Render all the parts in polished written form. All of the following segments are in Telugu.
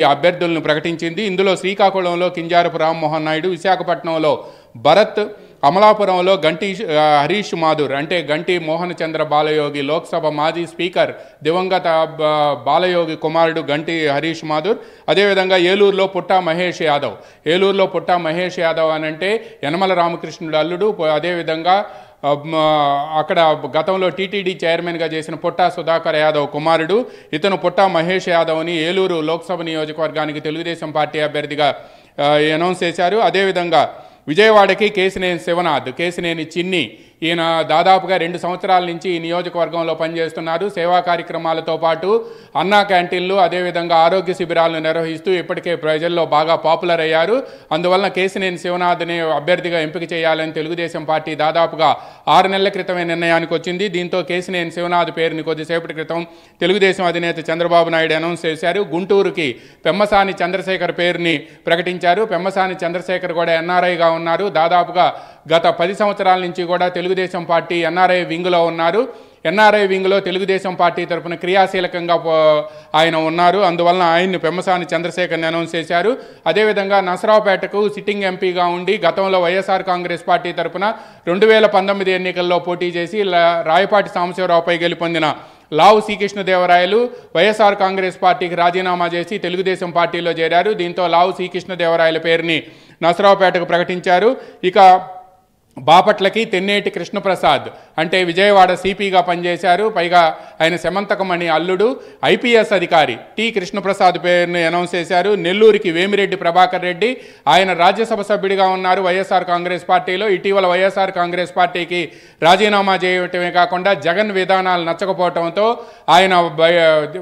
అభ్యర్థులను ప్రకటించింది. ఇందులో శ్రీకాకుళంలో కింజారపు రామ్మోహన్ నాయుడు, విశాఖపట్నంలో భరత్, అమలాపురంలో గంటి హరీష్ మాధుర్ అంటే గంటి మోహన్ చంద్ర బాలయోగి, లోక్సభ మాజీ స్పీకర్ దివంగత బాలయోగి కుమారుడు గంటి హరీష్ మాధుర్, అదేవిధంగా ఏలూరులో పుట్టా మహేష్ యాదవ్. ఏలూరులో పుట్టా మహేష్ యాదవ్ అనంటే యనమల రామకృష్ణుడు అల్లుడు. అదేవిధంగా అక్కడ గతంలో టీటీడీ చైర్మన్గా చేసిన పుట్టా సుధాకర్ యాదవ్ కుమారుడు. ఇతను పుట్టా మహేష్ యాదవ్ని ఏలూరు లోక్సభ నియోజకవర్గానికి తెలుగుదేశం పార్టీ అభ్యర్థిగా అనౌన్స్ చేశారు. అదేవిధంగా విజయవాడకి కేశినేని శివనాథ్, కేశినేని చిన్ని, ఈయన దాదాపుగా 2 సంవత్సరాల నుంచి ఈ నియోజకవర్గంలో పనిచేస్తున్నారు. సేవా కార్యక్రమాలతో పాటు అన్నా క్యాంటీన్లు, అదేవిధంగా ఆరోగ్య శిబిరాలను నిర్వహిస్తూ ఇప్పటికే ప్రజల్లో బాగా పాపులర్ అయ్యారు. అందువలన కేశినేని శివనాథ్ని అభ్యర్థిగా ఎంపిక చేయాలని తెలుగుదేశం పార్టీ దాదాపుగా 6 నెలల క్రితమే నిర్ణయానికి వచ్చింది. దీంతో కేశినేని శివనాథ్ పేరుని కొద్దిసేపటి క్రితం తెలుగుదేశం అధినేత చంద్రబాబు నాయుడు అనౌన్స్ చేశారు. గుంటూరుకి పెమ్మసాని చంద్రశేఖర్ పేరుని ప్రకటించారు. పెమ్మసాని చంద్రశేఖర్ కూడా ఎన్ఆర్ఐగా ఉన్నారు. దాదాపుగా గత 10 సంవత్సరాల నుంచి కూడా తెలుగుదేశం పార్టీ ఎన్ఆర్ఐ వింగ్లో ఉన్నారు. ఎన్ఆర్ఐ వింగ్లో తెలుగుదేశం పార్టీ తరఫున క్రియాశీలకంగా ఆయన ఉన్నారు. అందువలన ఆయన్ని పెమ్మసాని చంద్రశేఖర్ని అనౌన్స్ చేశారు. అదేవిధంగా నసరావుపేటకు సిట్టింగ్ ఎంపీగా ఉండి గతంలో వైఎస్ఆర్ కాంగ్రెస్ పార్టీ తరఫున 2019 ఎన్నికల్లో పోటీ చేసి రాయపాటి సాంబశివరావుపై గెలుపొందిన లావు శ్రీకృష్ణదేవరాయలు వైఎస్ఆర్ కాంగ్రెస్ పార్టీకి రాజీనామా చేసి తెలుగుదేశం పార్టీలో చేరారు. దీంతో లావు శ్రీకృష్ణదేవరాయల పేరుని నసరావుపేటకు ప్రకటించారు. ఇక బాపట్లకి తెన్నేటి కృష్ణప్రసాద్ అంటే విజయవాడ సిపిగా పనిచేశారు. పైగా ఆయన శమంతకమణి అల్లుడు, ఐపీఎస్ అధికారి టి కృష్ణప్రసాద్ పేరును అనౌన్స్ చేశారు. నెల్లూరుకి వేమిరెడ్డి ప్రభాకర్ రెడ్డి, ఆయన రాజ్యసభ సభ్యుడిగా ఉన్నారు వైఎస్ఆర్ కాంగ్రెస్ పార్టీలో. ఇటీవల వైఎస్ఆర్ కాంగ్రెస్ పార్టీకి రాజీనామా చేయటమే కాకుండా జగన్ విధానాలు నచ్చకపోవడంతో ఆయన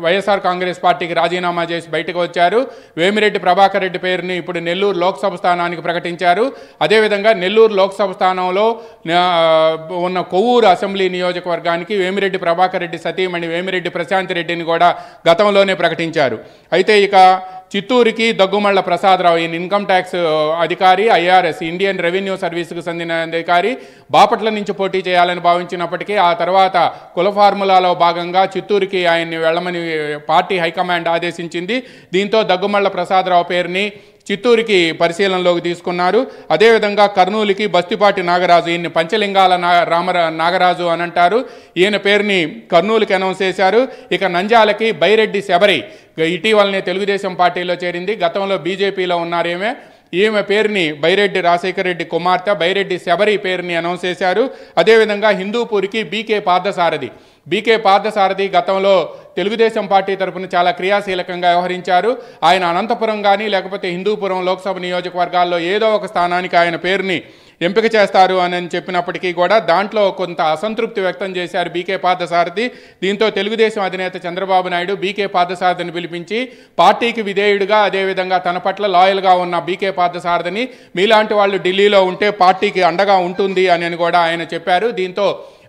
వైఎస్ఆర్ కాంగ్రెస్ పార్టీకి రాజీనామా చేసి బయటకు వచ్చారు. వేమిరెడ్డి ప్రభాకర్ రెడ్డి పేరుని ఇప్పుడు నెల్లూరు లోక్సభ స్థానానికి ప్రకటించారు. అదేవిధంగా నెల్లూరు లోక్సభ స్థానం ఉన్న కొవ్వూరు అసెంబ్లీ నియోజకవర్గానికి వేమిరెడ్డి ప్రభాకర్ రెడ్డి సతీమణి వేమిరెడ్డి ప్రశాంత్ రెడ్డిని కూడా గతంలోనే ప్రకటించారు. అయితే ఇక చిత్తూరుకి దగ్గుమళ్ళ ప్రసాదరావు, ఈయన ఇన్కమ్ ట్యాక్స్ అధికారి, ఐఆర్ఎస్ ఇండియన్ రెవెన్యూ సర్వీస్కు చెందిన అధికారి, బాపట్ల నుంచి పోటీ చేయాలని భావించినప్పటికీ ఆ తర్వాత కుల ఫార్ములాలో భాగంగా చిత్తూరుకి ఆయన్ని వెళ్ళమని పార్టీ హైకమాండ్ ఆదేశించింది. దీంతో దగ్గుమళ్ళ ప్రసాదరావు పేరుని చిత్తూరుకి పరిశీలనలోకి తీసుకున్నారు. అదేవిధంగా కర్నూలుకి బస్తిపాటి నాగరాజు, ఈయన్ని పంచలింగాల నాగరాజు అని అంటారు, ఈయన పేరుని కర్నూలుకి అనౌన్స్ చేశారు. ఇక నంద్యాలకి బైరెడ్డి శబరి, ఇటీవలనే తెలుగుదేశం పార్టీలో చేరింది, గతంలో బీజేపీలో ఉన్నారేమే. ఈమె పేరుని బైరెడ్డి రాజశేఖర రెడ్డి కుమార్తె బైరెడ్డి శబరి పేరుని అనౌన్స్ చేశారు. అదేవిధంగా హిందూపూర్కి బీకే పార్థసారథి గతంలో తెలుగుదేశం పార్టీ తరఫున చాలా క్రియాశీలకంగా వ్యవహరించారు. ఆయన అనంతపురం కానీ లేకపోతే హిందూపురం లోక్సభ నియోజకవర్గాల్లో ఏదో ఒక స్థానానికి ఆయన పేరుని ఎంపిక చేస్తారు అని చెప్పినప్పటికీ కూడా దాంట్లో కొంత అసంతృప్తి వ్యక్తం చేశారు బీకే పార్థసారథి. దీంతో తెలుగుదేశం అధినేత చంద్రబాబు నాయుడు బీకే పార్థసారథిని పిలిపించి పార్టీకి విధేయుడిగా, అదేవిధంగా తన పట్ల లాయల్గా ఉన్న బీకే పార్థసారథిని మీలాంటి వాళ్ళు ఢిల్లీలో ఉంటే పార్టీకి అండగా ఉంటుంది అని కూడా ఆయన చెప్పారు. దీంతో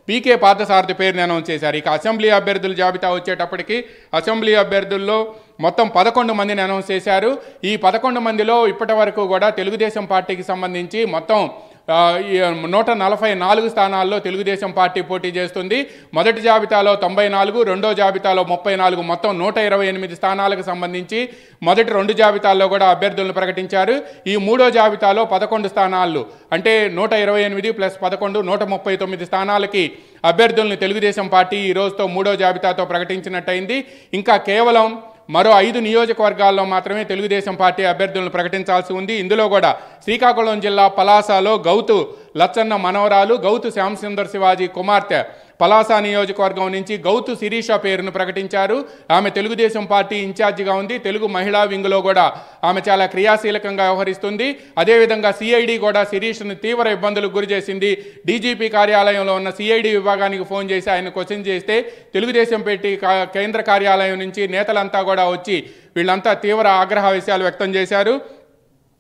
బీకే పార్థసారథి పేరుని అనౌన్స్ చేశారు. ఇక అసెంబ్లీ అభ్యర్థుల జాబితా వచ్చేటప్పటికి అసెంబ్లీ అభ్యర్థుల్లో మొత్తం 11 మందిని అనౌన్స్ చేశారు. ఈ 11 మందిలో ఇప్పటి వరకు కూడా తెలుగుదేశం పార్టీకి సంబంధించి మొత్తం 144 స్థానాల్లో తెలుగుదేశం పార్టీ పోటీ చేస్తుంది. మొదటి జాబితాలో 94, రెండో జాబితాలో 34, మొత్తం 128 స్థానాలకు సంబంధించి మొదటి 2 జాబితాల్లో కూడా అభ్యర్థులను ప్రకటించారు. ఈ మూడో జాబితాలో 11 స్థానాలు అంటే 128 + 11 139 స్థానాలకి అభ్యర్థులను తెలుగుదేశం పార్టీ ఈ రోజుతో మూడో జాబితాతో ప్రకటించినట్టయింది. ఇంకా కేవలం మరో 5 నియోజకవర్గాల్లో మాత్రమే తెలుగుదేశం పార్టీ అభ్యర్థులను ప్రకటించాల్సి ఉంది. ఇందులో కూడా శ్రీకాకుళం జిల్లా పలాసలో గౌతు లచ్చన్న మనవరాలు గౌతు శ్యాంసుందర్ శివాజీ కుమార్తె పలాస నియోజకవర్గం నుంచి గౌతు శిరీష పేరును ప్రకటించారు. ఆమె తెలుగుదేశం పార్టీ ఇన్ఛార్జిగా ఉంది. తెలుగు మహిళా వింగ్లో కూడా ఆమె చాలా క్రియాశీలకంగా వ్యవహరిస్తుంది. అదేవిధంగా సిఐడి కూడా శిరీషను తీవ్ర ఇబ్బందులకు గురి చేసింది. డీజీపీ కార్యాలయంలో ఉన్న సిఐడి విభాగానికి ఫోన్ చేసి ఆయన క్వశ్చన్ చేస్తే తెలుగుదేశం పార్టీ కేంద్ర కార్యాలయం నుంచి నేతలంతా కూడా వచ్చి వీళ్ళంతా తీవ్ర ఆగ్రహ విషయాలు వ్యక్తం చేశారు.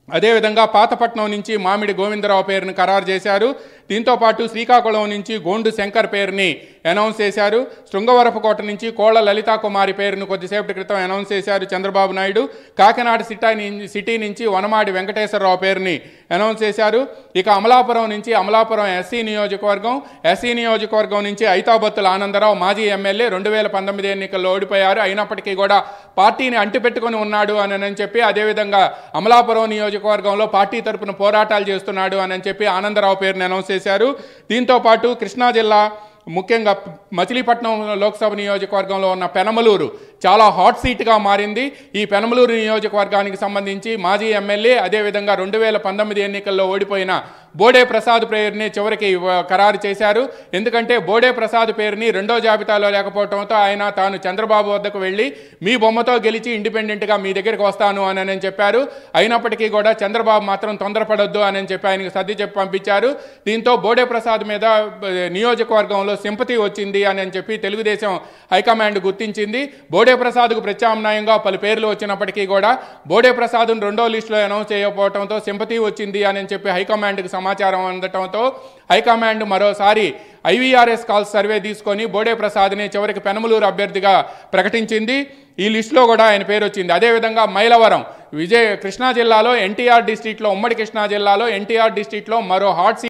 అదేవిధంగా పాతపట్నం నుంచి మామిడి గోవిందరావు పేరును ఖరారు చేశారు. దీంతోపాటు శ్రీకాకుళం నుంచి గోండు శంకర్ పేరుని అనౌన్స్ చేశారు. శృంగవరపుకోట నుంచి కోళ్ల లలితాకుమారి పేరును కొద్దిసేపటి క్రితం అనౌన్స్ చేశారు చంద్రబాబు నాయుడు. కాకినాడ సిటీ నుంచి వనమాడి వెంకటేశ్వరరావు పేరుని అనౌన్స్ చేశారు. ఇక అమలాపురం ఎస్సీ నియోజకవర్గం నుంచి ఐతాబత్తుల ఆనందరావు మాజీ ఎమ్మెల్యే 2019 ఎన్నికల్లో ఓడిపోయారు. అయినప్పటికీ కూడా పార్టీని అంటిపెట్టుకుని ఉన్నాడు అని చెప్పి, అదేవిధంగా అమలాపురం నియోజకవర్గంలో పార్టీ తరపున పోరాటాలు చేస్తున్నాడు అని చెప్పి ఆనందరావు పేరుని అనౌన్స్ చేశారు. దీంతో పాటు కృష్ణా జిల్లా ముఖ్యంగా మచిలీపట్నం లోక్సభ నియోజకవర్గంలో ఉన్న పెనమలూరు చాలా హాట్ సీట్గా మారింది. ఈ పెనమలూరు నియోజకవర్గానికి సంబంధించి మాజీ ఎమ్మెల్యే, అదేవిధంగా 2019 ఎన్నికల్లో ఓడిపోయిన బోడే ప్రసాద్ పేరుని చివరికి ఖరారు చేశారు. ఎందుకంటే బోడే ప్రసాద్ పేరుని రెండో జాబితాలో లేకపోవడంతో తాను చంద్రబాబు వద్దకు వెళ్ళి మీ బొమ్మతో గెలిచి ఇండిపెండెంట్గా మీ దగ్గరికి వస్తాను అని చెప్పారు. అయినప్పటికీ కూడా చంద్రబాబు మాత్రం తొందరపడొద్దు అని చెప్పి ఆయనకు సర్ది చెప్పి పంపించారు. దీంతో బోడే ప్రసాద్ మీద నియోజకవర్గంలో సింపతి వచ్చింది అని చెప్పి తెలుగుదేశం హైకమాండ్ గుర్తించింది. బోడే ప్రసాద్కు ప్రత్యామ్నాయంగా పలు పేర్లు వచ్చినప్పటికీ కూడా బోడే ప్రసాద్ను రెండో లిస్టులో అనౌన్స్ చేయకపోవడంతో సింపతి వచ్చింది అని చెప్పి హైకమాండ్కి సమాచారం అందటంతో హైకమాండ్ మరోసారి IVRS కాల్స్ సర్వే తీసుకొని బోడే ప్రసాద్ని చివరికి పెనమలూరు అభ్యర్థిగా ప్రకటించింది. ఈ లిస్టులో కూడా ఆయన పేరు వచ్చింది. అదేవిధంగా మైలవరం కృష్ణా జిల్లాలో ఎన్టీఆర్ డిస్ట్రిక్ట్లో, ఉమ్మడి కృష్ణా జిల్లాలో ఎన్టీఆర్ డిస్ట్రిక్ట్లో మరో హాట్